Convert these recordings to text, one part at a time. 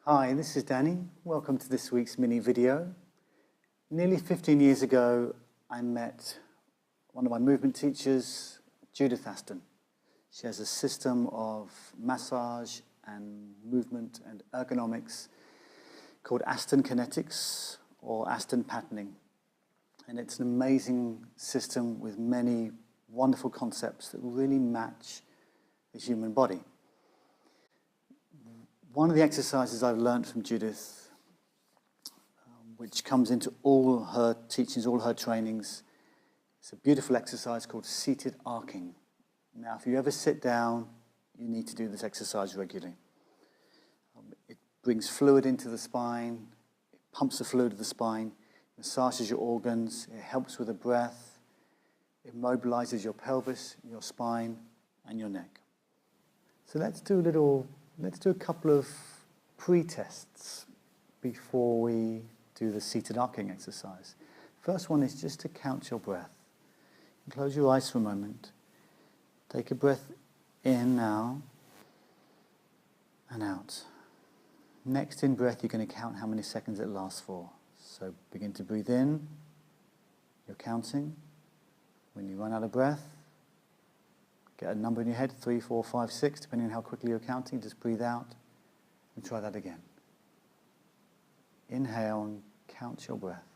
Hi, this is Danny. Welcome to this week's mini video. Nearly 15 years ago, I met one of my movement teachers, Judith Aston. She has a system of massage and movement and ergonomics called Aston Kinetics or Aston patterning. And it's an amazing system with many wonderful concepts that really match the human body. One of the exercises I've learned from Judith, which comes into all her teachings, all her trainings, it's a beautiful exercise called seated arcing. Now, if you ever sit down, you need to do this exercise regularly. It brings fluid into the spine, it pumps the fluid to the spine, massages your organs, it helps with the breath, it mobilizes your pelvis, your spine, and your neck. So let's do a couple of pre-tests before we do the seated arcing exercise. First one is just to count your breath. Close your eyes for a moment. Take a breath in now and out. Next in breath, you're going to count how many seconds it lasts for. So begin to breathe in. You're counting. When you run out of breath, get a number in your head, 3, 4, 5, 6, depending on how quickly you're counting. Just breathe out and try that again. Inhale and count your breath.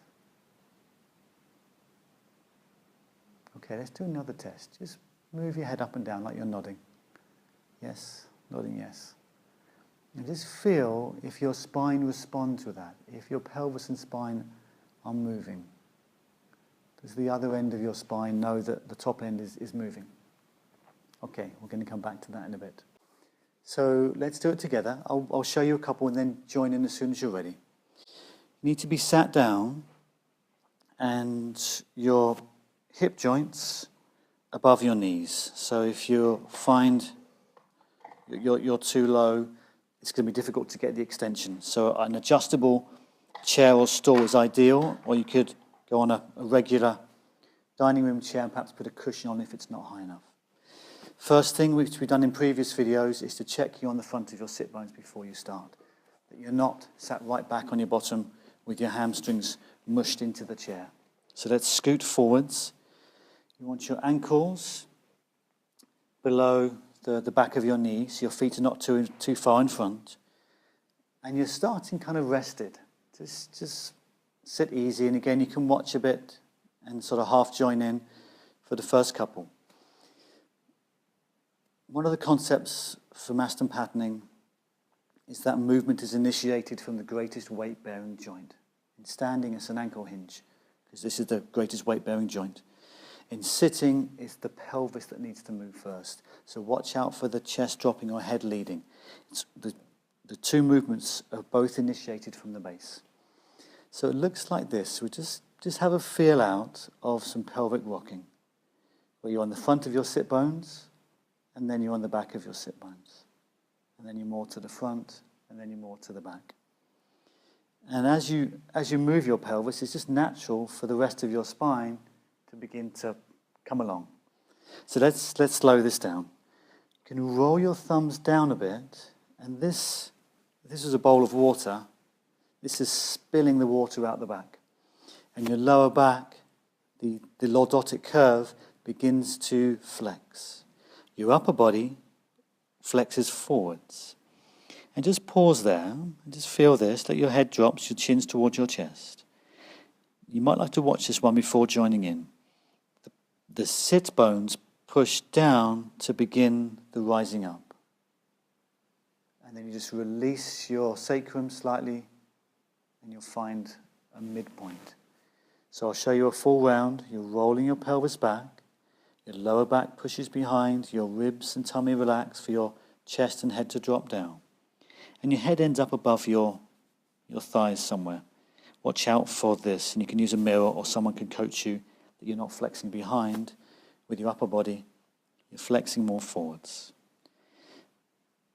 Okay, let's do another test. Just move your head up and down like you're nodding. Yes, nodding yes. And just feel if your spine responds to that, if your pelvis and spine are moving. Does the other end of your spine know that the top end is moving? Okay, we're going to come back to that in a bit. So let's do it together. I'll show you a couple and then join in as soon as you're ready. You need to be sat down and your hip joints above your knees. So if you find you're too low, it's going to be difficult to get the extension. So an adjustable chair or stool is ideal, or you could go on a regular dining room chair and perhaps put a cushion on if it's not high enough. First thing, which we've done in previous videos, is to check you on the front of your sit bones before you start. That you're not sat right back on your bottom with your hamstrings mushed into the chair. So let's scoot forwards. You want your ankles below the back of your knees, so your feet are not too far in front. And you're starting kind of rested. Just sit easy, and again you can watch a bit and sort of half join in for the first couple. One of the concepts from Aston patterning is that movement is initiated from the greatest weight-bearing joint. In standing, it's an ankle hinge, because this is the greatest weight-bearing joint. In sitting, it's the pelvis that needs to move first. So watch out for the chest dropping or head leading. It's the two movements are both initiated from the base. So it looks like this. We just have a feel out of some pelvic rocking, where you're on the front of your sit bones, and then you're on the back of your sit bones. And then you're more to the front, and then you're more to the back. And as you move your pelvis, it's just natural for the rest of your spine to begin to come along. So let's slow this down. You can roll your thumbs down a bit, and this is a bowl of water. This is spilling the water out the back. And your lower back, the lordotic curve, begins to flex. Your upper body flexes forwards. And just pause there, and just feel this. Let your head drop, your chin's towards your chest. You might like to watch this one before joining in. The sit bones push down to begin the rising up. And then you just release your sacrum slightly, and you'll find a midpoint. So I'll show you a full round. You're rolling your pelvis back. Your lower back pushes behind, your ribs and tummy relax for your chest and head to drop down. And your head ends up above your thighs somewhere. Watch out for this, and you can use a mirror or someone can coach you that you're not flexing behind with your upper body. You're flexing more forwards.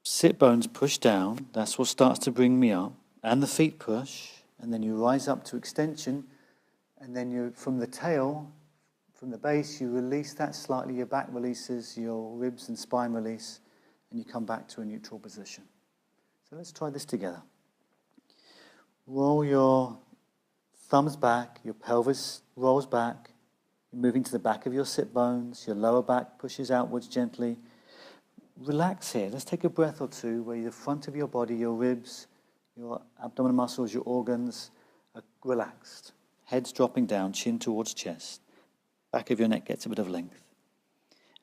Sit bones push down, that's what starts to bring me up, and the feet push, and then you rise up to extension, and then you from the tail, from the base, you release that slightly, your back releases, your ribs and spine release, and you come back to a neutral position. So let's try this together. Roll your thumbs back, your pelvis rolls back. You're moving to the back of your sit bones, your lower back pushes outwards gently. Relax here. Let's take a breath or two where the front of your body, your ribs, your abdominal muscles, your organs are relaxed. Head's dropping down, chin towards chest. Back of your neck gets a bit of length.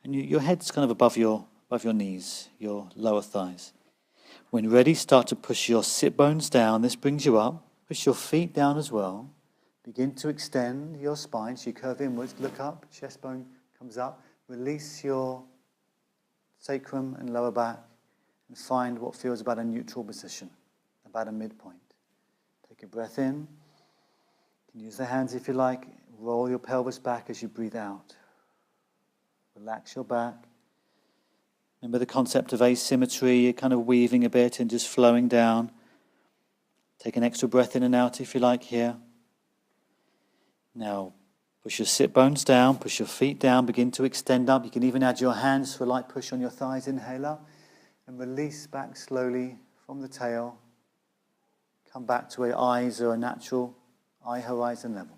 And your head's kind of above your knees, your lower thighs. When ready, start to push your sit bones down. This brings you up. Push your feet down as well. Begin to extend your spine. So you curve inwards, look up, chest bone comes up. Release your sacrum and lower back and find what feels about a neutral position, about a midpoint. Take a breath in. You can use the hands if you like. Roll your pelvis back as you breathe out. Relax your back. Remember the concept of asymmetry. You're kind of weaving a bit and just flowing down. Take an extra breath in and out if you like here. Now, push your sit bones down, push your feet down, begin to extend up. You can even add your hands for a light push on your thighs. Inhale up and release back slowly from the tail. Come back to where eyes are a natural eye horizon level.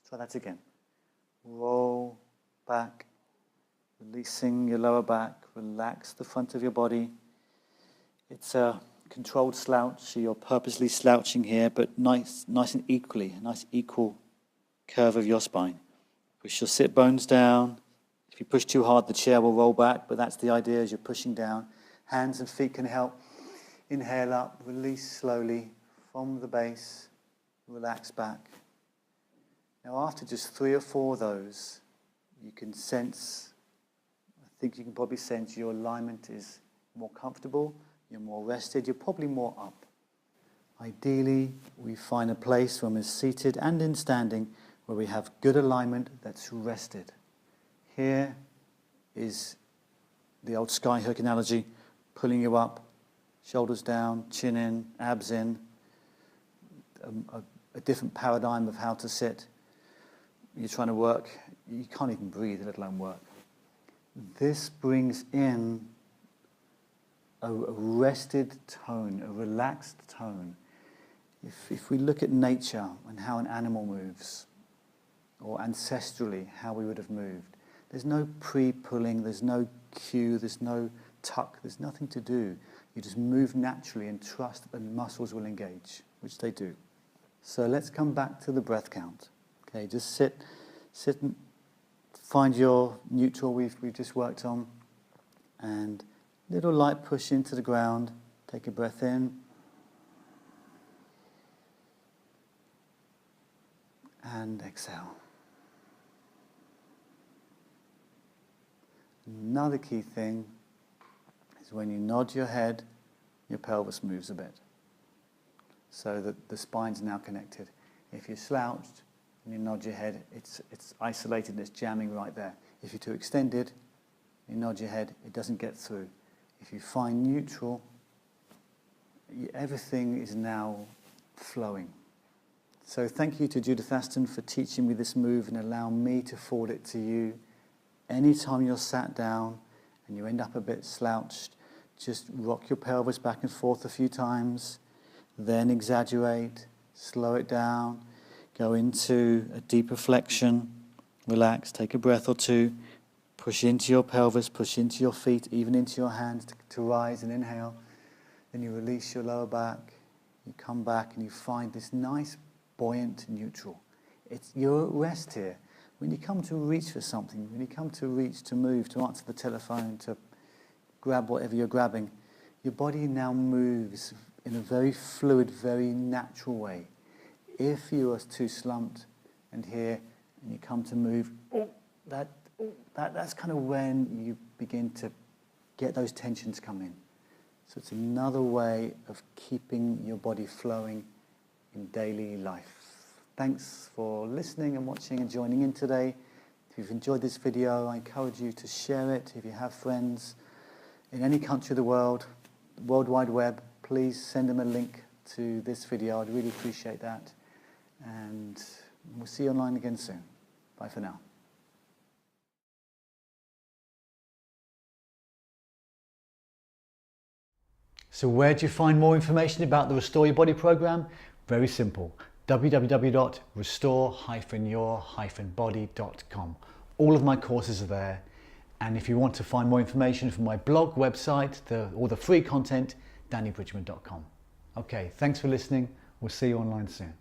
Try that again. Roll back, releasing your lower back. Relax the front of your body. It's a controlled slouch, so you're purposely slouching here, but nice and equally, a nice equal curve of your spine. Push your sit bones down. If you push too hard, the chair will roll back, but that's the idea as you're pushing down. Hands and feet can help. Inhale up, release slowly from the base, relax back. Now after just 3 or 4 of those, you can sense, I think you can probably sense your alignment is more comfortable, you're more rested, you're probably more up. Ideally, we find a place when we're seated and in standing where we have good alignment that's rested. Here is the old skyhook analogy, pulling you up, shoulders down, chin in, abs in, a different paradigm of how to sit. You're trying to work, you can't even breathe, let alone work. This brings in a rested tone, a relaxed tone. If we look at nature and how an animal moves, or ancestrally how we would have moved, there's no pre-pulling, there's no cue, there's no tuck, there's nothing to do. You just move naturally and trust that the muscles will engage, which they do. So let's come back to the breath count. Okay, just sit and find your neutral we've just worked on, and little light push into the ground. Take a breath in. And exhale. Another key thing is when you nod your head, your pelvis moves a bit, so that the spine's now connected. If you're slouched and you nod your head, it's isolated and it's jamming right there. If you're too extended, you nod your head, it doesn't get through. If you find neutral, everything is now flowing. So thank you to Judith Aston for teaching me this move and allowing me to forward it to you. Anytime you're sat down and you end up a bit slouched, just rock your pelvis back and forth a few times, then exaggerate, slow it down, go into a deeper flexion, relax, take a breath or two, push into your pelvis, push into your feet, even into your hands to rise and inhale. Then you release your lower back, you come back and you find this nice buoyant neutral. You're at rest here. When you come to reach for something, when you come to reach, to move, to answer the telephone, to grab whatever you're grabbing, your body now moves in a very fluid, very natural way. If you are too slumped and here, and you come to move, that's kind of when you begin to get those tensions come in. So it's another way of keeping your body flowing in daily life. Thanks for listening and watching and joining in today. If you've enjoyed this video, I encourage you to share it. If you have friends in any country of the world, World Wide Web, please send them a link to this video. I'd really appreciate that. And we'll see you online again soon. Bye for now. So where do you find more information about the Restore Your Body program? Very simple. www.restore-your-body.com. All of my courses are there. And if you want to find more information from my blog, website, or the free content, DannyBridgeman.com. Okay, thanks for listening. We'll see you online soon.